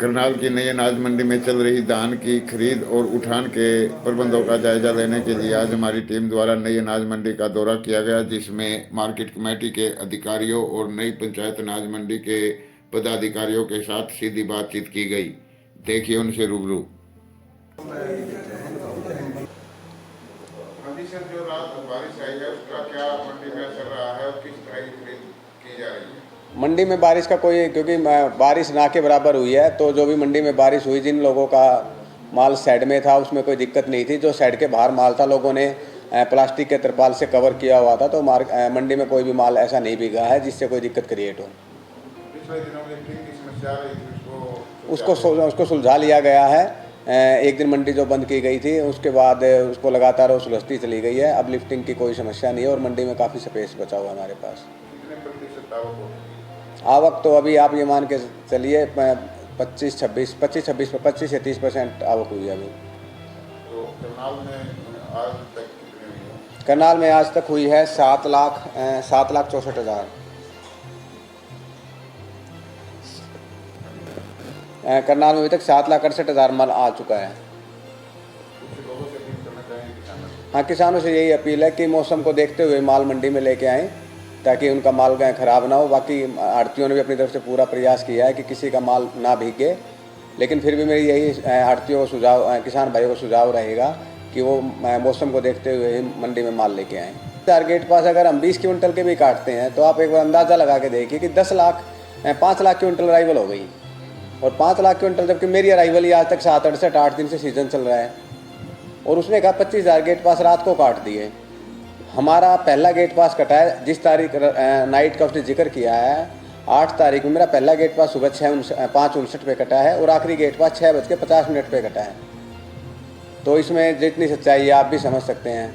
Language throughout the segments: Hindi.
करनाल की नई अनाज मंडी में चल रही धान की खरीद और उठान के प्रबंधों का जायजा लेने के लिए आज हमारी टीम द्वारा नई अनाज मंडी का दौरा किया गया, जिसमें मार्केट कमेटी के अधिकारियों और नई पंचायत अनाज मंडी के पदाधिकारियों के साथ सीधी बातचीत की गई। देखिए उनसे रूबरू। सर, जो रात बारिश आई है उसका क्या मंडी में असर रहा है और किस तरह की खरीद की जा रही है? मंडी में बारिश का कोई, क्योंकि बारिश ना के बराबर हुई है, तो जो भी मंडी में बारिश हुई, जिन लोगों का माल शेड में था उसमें कोई दिक्कत नहीं थी। जो शेड के बाहर माल था, लोगों ने प्लास्टिक के तिरपाल से कवर किया हुआ था, तो मंडी में कोई भी माल ऐसा नहीं बिका है जिससे कोई दिक्कत क्रिएट हो। पिछले दिनों में लिफ्टिंग की समस्या रही थी, उसको सुलझा लिया गया है। एक दिन मंडी जो बंद की गई थी, उसके बाद उसको लगातार सुलझती चली गई है। अब लिफ्टिंग की कोई समस्या नहीं है और मंडी में काफ़ी स्पेस बचा हुआ है हमारे पास। आवक तो अभी आप ये मान के चलिए 25 से 30% आवक हुई है अभी। तो करनाल में आज तक हुई है 7,64,000। करनाल में अभी तक 7,68,000 माल आ चुका है। हाँ, किसानों से यही अपील है कि मौसम को देखते हुए माल मंडी में लेके आएँ ताकि उनका माल ख़राब ना हो। बाकी आड़तियों ने भी अपनी तरफ से पूरा प्रयास किया है कि किसी का माल ना भीगे, लेकिन फिर भी मेरी यही आड़तियों को सुझाव, किसान भाइयों को सुझाव रहेगा कि वो मौसम को देखते हुए ही मंडी में माल लेके आएँ। टारगेट पास अगर हम 20 क्विंटल के भी काटते हैं तो आप एक बार अंदाज़ा लगा के देखिए कि 5 लाख क्विंटल अराइवल हो गई, और 5 लाख क्विंटल, जबकि मेरी अराइवल ही आज तक 7-8 दिन से सीज़न चल रहा है। और उसने कहा 25,000 गेट पास रात को काट दिए। हमारा पहला गेट पास कटा है, जिस तारीख नाइट का उसने जिक्र किया है 8 तारीख में, मेरा पहला गेट पास सुबह 5:59 पे कटा है और आखिरी गेट पास 6:50 पे कटा है। तो इसमें जितनी सच्चाई है आप भी समझ सकते हैं।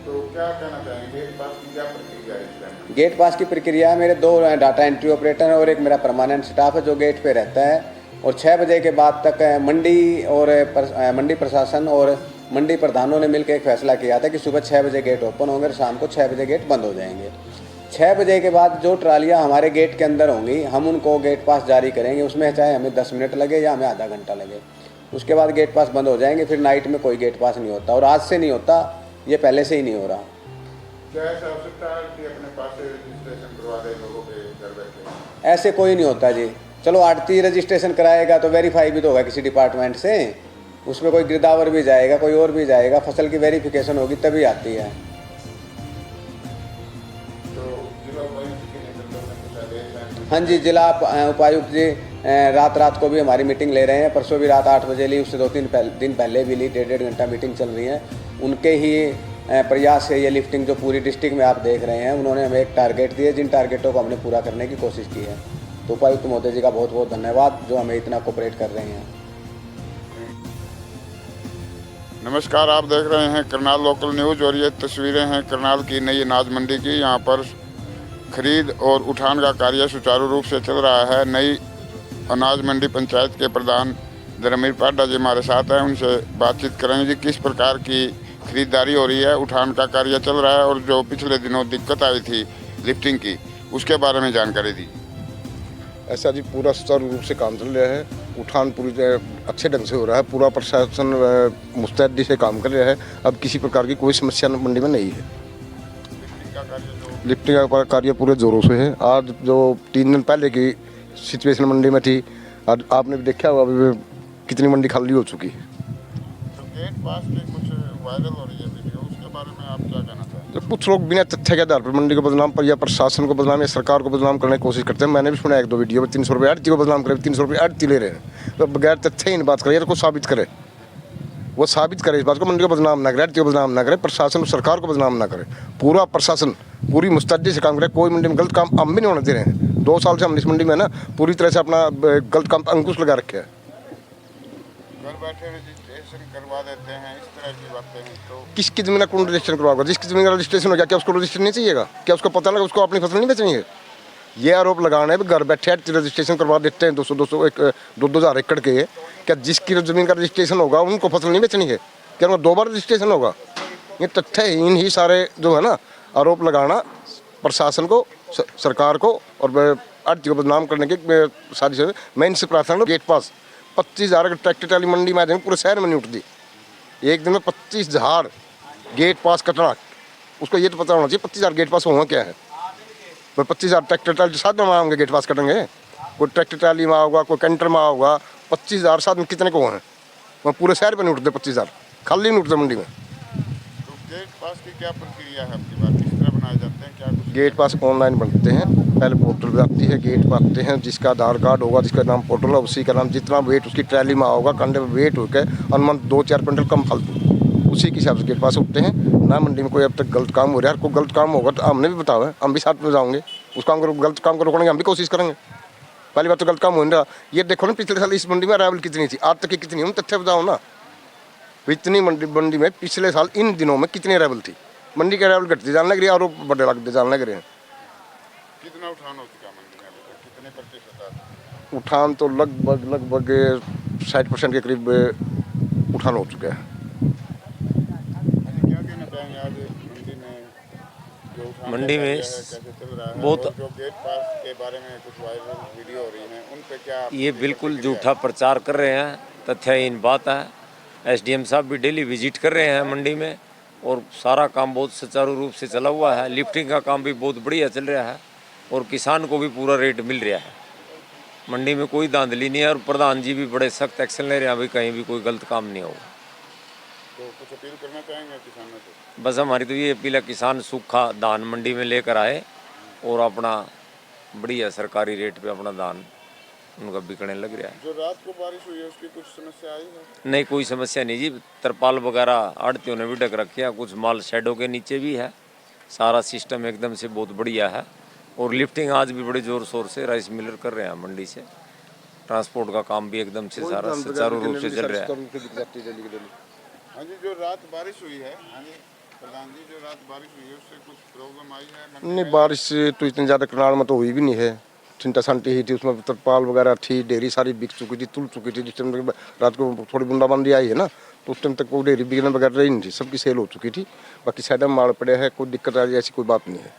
तो क्या कहना चाहेंगे, गेट पास की क्या प्रक्रिया है? गेट पास की प्रक्रिया, मेरे 2 डाटा एंट्री ऑपरेटर हैं और एक मेरा परमानेंट स्टाफ है जो गेट पे रहता है। और 6 बजे के बाद तक मंडी प्रशासन और मंडी प्रधानों ने मिलकर एक फैसला किया था कि सुबह 6 बजे गेट ओपन होंगे और शाम को 6 बजे गेट बंद हो जाएंगे। 6 बजे के बाद जो ट्रालियाँ हमारे गेट के अंदर होंगी, हम उनको गेट पास जारी करेंगे, उसमें चाहे हमें 10 मिनट लगे या हमें आधा घंटा लगे। उसके बाद गेट पास बंद हो जाएंगे। फिर नाइट में कोई गेट पास नहीं होता, और आज से नहीं होता, ये पहले से ही नहीं हो रहा। ऐसे कोई नहीं होता जी। चलो आड़ती रजिस्ट्रेशन कराएगा तो वेरीफाई भी तो होगा किसी डिपार्टमेंट से, उसमें कोई गिरदावर भी जाएगा, कोई और भी जाएगा, फसल की वेरिफिकेशन होगी तभी आती है। हाँ जी, जिला उपायुक्त जी रात को भी हमारी मीटिंग ले रहे हैं। परसों भी रात 8 बजे ली, उससे 2-3 दिन पहले भी ली। 1.5 घंटा मीटिंग चल रही है। उनके ही प्रयास से ये लिफ्टिंग जो पूरी डिस्ट्रिक्ट में आप देख रहे हैं, उन्होंने हमें एक टारगेट दिए, जिन टारगेटों को हमने पूरा करने की कोशिश की है। तो उपायुक्त महोदय जी का बहुत बहुत धन्यवाद जो हमें इतना कोऑपरेट कर रहे हैं। नमस्कार, आप देख रहे हैं करनाल लोकल न्यूज़ और ये तस्वीरें हैं करनाल की नई अनाज मंडी की। यहाँ पर खरीद और उठान का कार्य सुचारू रूप से चल रहा है। नई अनाज मंडी पंचायत के प्रधान धर्मवीर पाड्डा जी हमारे साथ हैं, उनसे बातचीत करेंगे जी किस प्रकार की खरीदारी हो रही है, उठान का कार्य चल रहा है, और जो पिछले दिनों दिक्कत आई थी लिफ्टिंग की, उसके बारे में जानकारी दी। ऐसा जी पूरा सुचारू रूप से काम चल रहा है। उठान पूरी अच्छे ढंग से हो रहा है। पूरा प्रशासन मुस्तैदी से काम कर रहा है। अब किसी प्रकार की कोई समस्या मंडी में नहीं है। लिफ्टिंग का कार्य पूरे जोरों से है। आज जो 3 दिन पहले की सिचुएशन मंडी में थी, आज आपने भी देखा होगा अभी कितनी मंडी खाली हो चुकी है। तो गेट पास की कुछ वायरल हो रही है वीडियो, उसके बारे में आप क्या कहना चाहेंगे? तो कुछ लोग बिना तथ्य के आधार पर मंडी को बदनाम पर या प्रशासन को बदनाम या सरकार को बदनाम करने की कोशिश करते हैं। मैंने भी सुना 1-2 वीडियो में 300 रुपये आड़ती को बदनाम करे, 300 रुपये आड़ती ले रहे हैं। तो बगैर तथ्य ही बात करे, तो साबित करे, वो साबित करे इस बात को। मंडी को बदनाम ना करे, आड़ती को बदनाम ना करे, प्रशासन और सरकार को बदनाम ना करे। पूरा प्रशासन पूरी मुस्तैदी से काम करे। कोई मंडी में गलत काम हम भी नहीं होने दे रहे हैं। 2 साल से हम इस मंडी में ना पूरी तरह से अपना गलत काम पर अंकुश लगा रखे है। घर बैठे रजिस्ट्रेशन करवा देते हैं, इस तरह की बातें हैं। तो किसकी जमीन कौन रजिस्ट्रेशन करवाएगा? जिसकी जमीन का रजिस्ट्रेशन हो गया, क्या उसको रजिस्ट्रेशन नहीं चाहिएगा? क्या उसको पता लगा उसको अपनी फसल नहीं बेचनी है? ये आरोप लगाना है कि घर बैठे रजिस्ट्रेशन करवा देते हैं 2,000 एकड़ के। क्या जिसकी ज़मीन का रजिस्ट्रेशन होगा उनको फसल नहीं बेचनी है? क्या उनको 2 बार रजिस्ट्रेशन होगा? ये तथ्यहीन ही सारे जो है ना आरोप लगाना प्रशासन को, सरकार को और आड़ती को बदनाम करने की साजिश है। मैं इनसे प्रार्थना करूं, गेट पास 25,000 का ट्रैक्टर ट्राली मंडी में आ जाएंगे, पूरे शहर में नहीं उठती। एक दिन में 25,000 गेट पास कटना, उसको ये तो पता होना चाहिए 25,000 गेट पास हुआ क्या है। तो 25,000 ट्रैक्टर ट्राली साथ में आएंगे, गेट पास कटेंगे। कोई ट्रैक्टर ट्राली में होगा, कोई कैंटर में होगा। 25,000 साथ में कितने को हैं? वह पूरे शहर में नहीं उठते 25,000, खाली नहीं उठते मंडी में। तो गेट पास की क्या प्रक्रिया है आपकी बात, किस तरह बनाए जाते हैं, क्या कुछ? गेट पास ऑनलाइन बनते हैं, पहले पोर्टल पे आती है, गेट पर आते हैं, जिसका आधार कार्ड होगा, जिसका नाम पोर्टल है, उसी का नाम, जितना वेट उसकी ट्रैली में होगा, कंधे पे वेट होकर अनुमान 2-4 क्विंटल कम फालतू, उसी के हिसाब से गेट पास उठते हैं ना। मंडी में कोई अब तक गलत काम हो रहा है, कोई गलत काम होगा तो हमने भी बताओ है, हम भी साथ में जाओगे उस काम को, गलत काम को रोकने की हम भी कोशिश करेंगे। पहली बात तो गलत काम हो नहीं रहा। ये देखो ना पिछले साल इस मंडी में अराइवल कितनी थी, आज तक की कितनी, हम तथ्य बताओ ना। इतनी मंडी में पिछले साल इन दिनों में कितनी अराइवल थी? मंडी के अराइवल घटती जाने लग रही है और बड़े लगते जाने लग रहे हैं। कितना उठान हो चुका मंडी में अभी तक, कितने प्रतिशत? उठान तो लगभग 60% के करीब उठान हो चुका है। क्या कहना चाहेंगे आज मंडी में जो उठान मंडी में कैसे चल रहा है, बहुत- और जो गेट पास के बारे में कुछ वायरल वीडियो हो रही हैं उन पे क्या ये बिल्कुल झूठा प्रचार कर रहे हैं, तथ्यहीन बात है। एसडीएम साहब भी डेली विजिट कर रहे हैं मंडी में और सारा काम बहुत सुचारू रूप से चला हुआ है। लिफ्टिंग का काम भी बहुत बढ़िया चल रहा है और किसान को भी पूरा रेट मिल रहा है। मंडी में कोई धांधली नहीं है और प्रधान जी भी बड़े सख्त एक्शन ले रहे हैं, भाई कहीं भी कोई गलत काम नहीं होगा। तो कुछ अपील करना चाहेंगे किसानों से? बस हमारी तो ये अपील है, किसान सूखा धान मंडी में लेकर आए और अपना बढ़िया सरकारी रेट पे अपना धान उनका बिकने लग रहा है। जो रात को बारिश हुई है उसकी कुछ समस्या आई है? नहीं, कोई समस्या नहीं जी। तरपाल वगैरह आड़तियों ने भी ढक रखे हैं, कुछ माल शेडों के नीचे भी है। सारा सिस्टम एकदम से बहुत बढ़िया है और लिफ्टिंग आज भी बड़े जोर शोर से राइस मिलर कर रहे हैं मंडी से। ट्रांसपोर्ट का काम भी एकदम से सारा सुचारू रूप से चल रहा है। हाँ जी, जो रात बारिश हुई है, हाँ जी प्रधान जी, जो रात बारिश हुई है उससे कुछ प्रॉब्लम आई है मंडी नहीं, में? बारिश तो इतनी ज़्यादा करनाल में तो हुई भी नहीं है। छिंटा सांटी ही थी, उसमें तरपाल वगैरह थी, डेयरी सारी बिक चुकी थी, तुल चुकी थी। जिस टाइम रात को थोड़ी बूंदाबांदी आई है ना, तो उस टाइम तक कोई डेयरी बिकने वगैरह रही नहीं थी, सबकी सेल हो चुकी थी। बाकी साइड में माल पड़े है, कोई दिक्कत आ रही ऐसी कोई बात नहीं है।